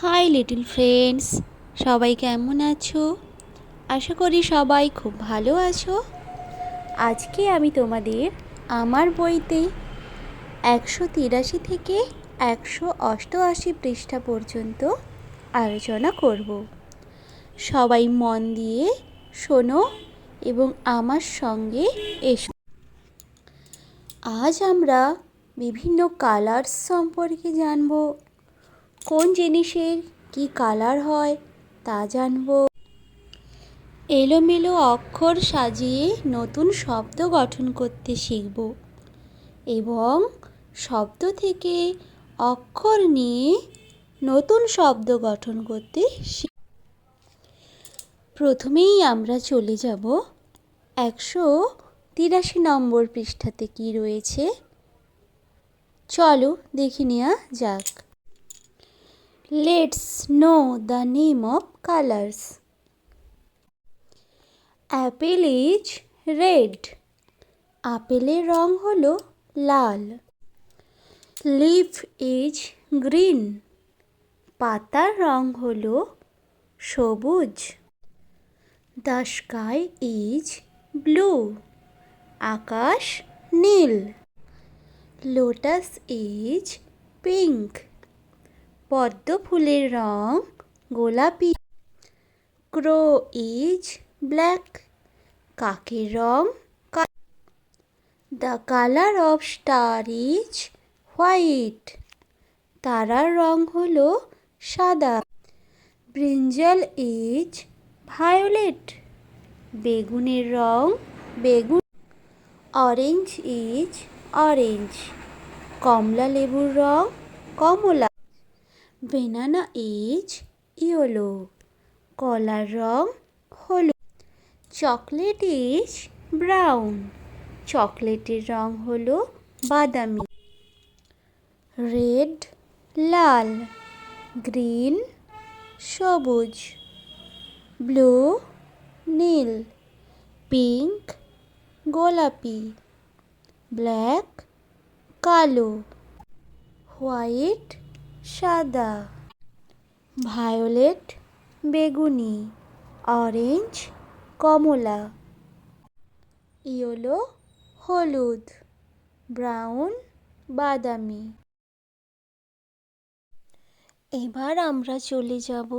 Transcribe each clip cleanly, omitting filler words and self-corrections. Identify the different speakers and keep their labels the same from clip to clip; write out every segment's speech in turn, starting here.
Speaker 1: High little friends, সবাই কেমন আছো? আশা করি সবাই খুব ভালো আছো। আজকে আমি তোমাদের আমার বইতে 183 থেকে 188 পৃষ্ঠা পর্যন্ত আলোচনা করব। সবাই মন দিয়ে শোনো এবং আমার সঙ্গে এসো। আজ আমরা বিভিন্ন কালার্স সম্পর্কে জানব। কোন জিনিসের কি কালার হয় তা জানব। এলোমেলো অক্ষর সাজিয়ে নতুন শব্দ গঠন করতে শিখব এবং শব্দ থেকে অক্ষর নিয়ে নতুন শব্দ গঠন করতে প্রথমেই আমরা চলে যাব 183 নম্বর পৃষ্ঠাতে কি রয়েছে। চলো দেখে নেওয়া যাক। Let's know the name of colors. Apple is red. আপেলের রং হলো লাল। Leaf is green. পাতার রং হলো সবুজ। The sky is blue. Akash Neil. Lotus is pink. পদ্ম ফুলের রং গোলাপি। Crow is black. কাকের রং the colour of star is white. তারার রং হলো সাদা। Brinjal is violet. বেগুনের রং বেগুন। Orange is orange. কমলা লেবুর রং কমলা। Banana is yellow. কলার রং হলুদ। Chocolate is brown. চকলেটের রং হলো বাদামি। রেড লাল। গ্রিন সবুজ। ব্লু নীল। পিঙ্ক গোলাপি। ব্ল্যাক কালো। হোয়াইট সাদা। ভায়োলেট বেগুনি। অরেঞ্জ কমলা। ইয়েলো হলুদ। ব্রাউন বাদামি। এবার আমরা চলে যাব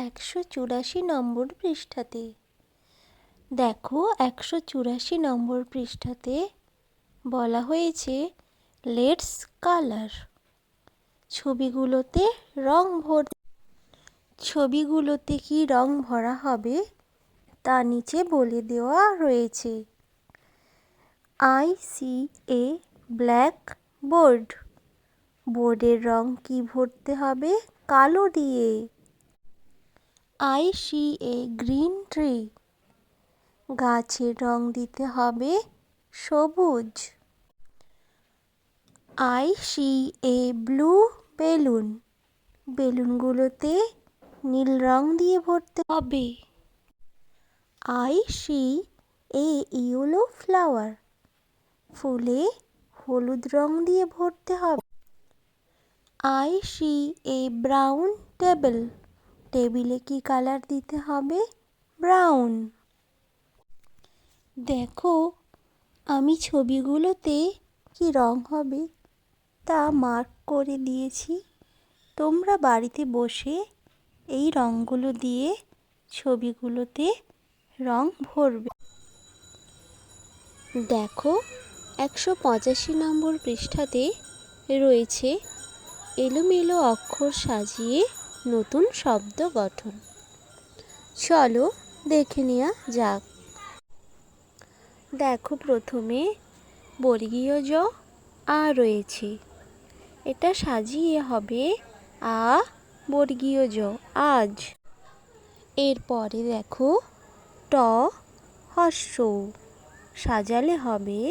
Speaker 1: 184 নম্বর পৃষ্ঠাতে। দেখো 184 নম্বর পৃষ্ঠাতে বলা হয়েছে লেটস কালার। ছবিগুলোতে ছবিগুলোতে কি রং ভরা হবে তা নিচে বলে দেওয়া রয়েছে। I see a blackboard. বোর্ডের রং কি ভরতে হবে? কালো দিয়ে। I see a green tree. গাছের রং দিতে হবে সবুজ। I see a blue balloon. বেলুনগুলোতে নীল রং দিয়ে ভরতে হবে। I see a yellow flower. ফুলে হলুদ রং দিয়ে ভরতে হবে। I see a brown table. টেবিলে কি কালার দিতে হবে? ব্রাউন। দেখো আমি ছবিগুলোতে কি রং হবে তা মার্ক করে দিয়েছি। তোমরা বাড়িতে বসে এই রঙগুলো দিয়ে ছবিগুলোতে রং ভরবে। দেখো 185 নম্বর পৃষ্ঠাতে রয়েছে এলোমেলো অক্ষর সাজিয়ে নতুন শব্দ গঠন। চলো দেখে নেওয়া যাক। দেখো প্রথমে বর্গীয় জ আ রয়েছে। এটা সাজিয়ে হবে আ বর্গীয় জ আজ। এরপরে দেখো ট হর্ষ উ। সাজালে হবে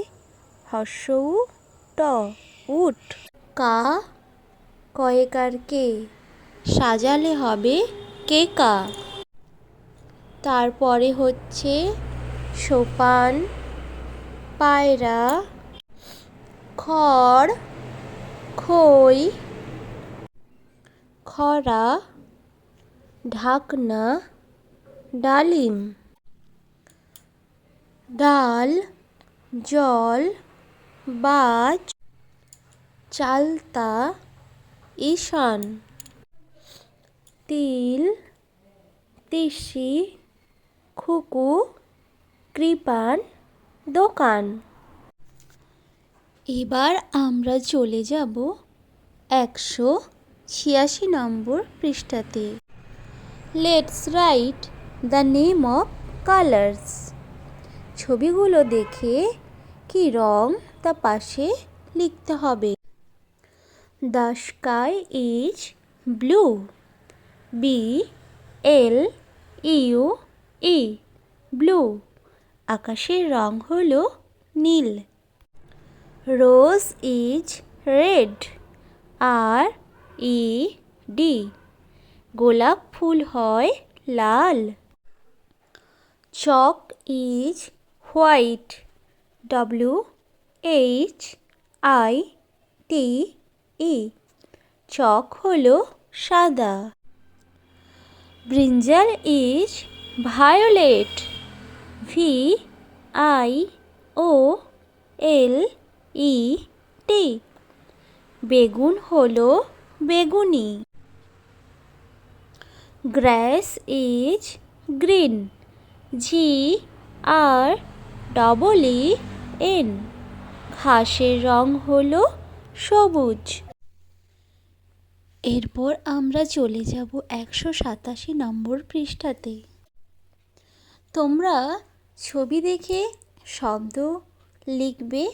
Speaker 1: হর্ষ উ ট উট। কা কয়েকার কে। সাজালে হবে কে কা। তারপরে হচ্ছে সোপান পায়রা খড় খই খরা, ঢাকনা, ডালিম। ডাল, জল, বাজ, চালতা, ঈশান। তিল, তিসি, খুকু, কৃপান, দোকান। এবার আমরা চলে যাব 186 নম্বর পৃষ্ঠাতে। Let's write the name of colours. ছবিগুলো দেখে কি রং তা পাশে লিখতে হবে। The sky is blue, BLUE, blue. আকাশের রং হলো নীল। রোজ ইজ রেড, RED, গোলাপ ফুল হয় লাল। Chalk is white, WHITE, chalk হলো সাদা। ব্রিঞ্জাল ইজ ভায়োলেট, VIOLET, বেগুন হলো বেগুনি। গ্রাস ইজ গ্রিন, GREEN, ঘাসের রং হলো সবুজ। এরপর আমরা চলে যাব 187 নম্বর পৃষ্ঠাতে। তোমরা ছবি দেখে শব্দ লিখবে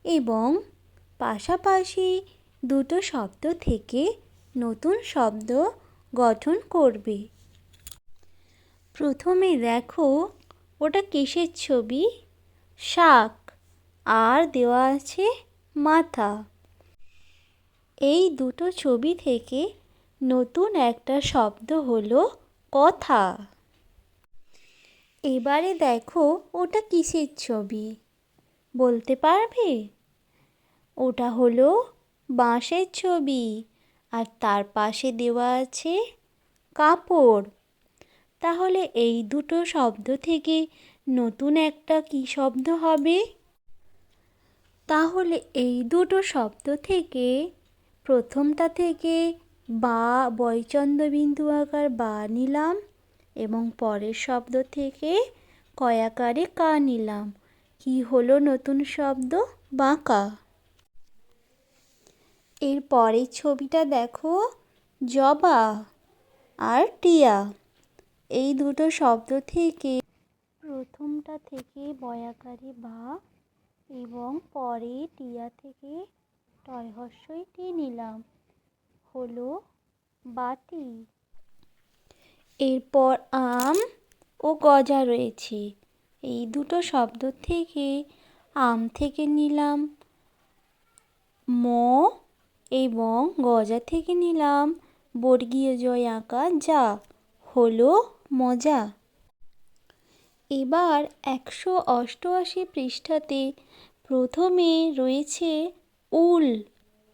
Speaker 1: এবং পাশাপাশি দুটো শব্দ থেকে নতুন শব্দ গঠন করবে। প্রথমে দেখো ওটা কিসের ছবি? শাক, আর দেওয়া আছে মাথা। এই দুটো ছবি থেকে নতুন একটা শব্দ হলো কথা। এবারে দেখো ওটা কিসের ছবি বলতে পারবে? ওটা হলো বাঁশের ছবি, আর তার পাশে দেওয়া আছে কাপড়। তাহলে এই দুটো শব্দ থেকে নতুন একটা কি শব্দ হবে? তাহলে এই দুটো শব্দ থেকে প্রথমটা থেকে বা বয়চন্দ্রবিন্দু আকার বা নিলাম এবং পরের শব্দ থেকে কয়াকারে কা নিলাম। কি হলো নতুন শব্দ? বাঁকা। এর পরের ছবিটা দেখো, জবা আর টিয়া। এই দুটো শব্দ থেকে প্রথমটা থেকে বয়াকারে বা এবং পরে টিয়া থেকে টয় হর্ষই টি নিলাম, হলো বাটি। এরপর আম ও গজা রয়েছে। এই দুটো শব্দ থেকে আম থেকে নিলাম ম এবং গজা থেকে নিলাম বর্গীয় জয় আঁকা যা, হলো মজা। এবার 188 পৃষ্ঠাতে প্রথমে রয়েছে উল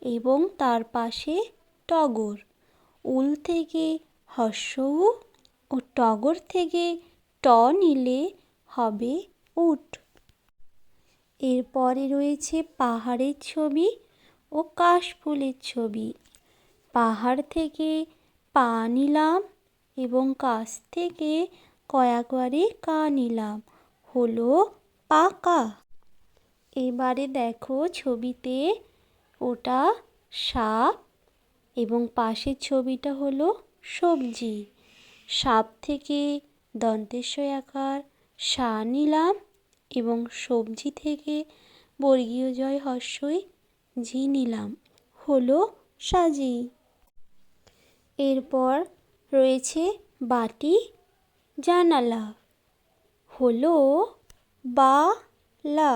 Speaker 1: এবং তার পাশে টগর। উল থেকে হর্ষ উ ও টগর থেকে ট নিলে হবে উট। এরপরে রয়েছে পাহাড়ের ছবি ও কাশফুলের ছবি। পাহাড় থেকে পা নিলাম এবং কাশ থেকে কয়াকারে কা নিলাম, হলো পাকা। এবারে দেখো ছবিতে ওটা সাপ এবং পাশের ছবিটা হলো সবজি। সাপ থেকে দন্তেশ্বয় আকার সা নিলাম এবং সবজি থেকে বর্গীয় জয় হর্ষই ঝি নিলাম, হলো সাজি। এরপর রয়েছে বাটি জানালা, হলো বালা।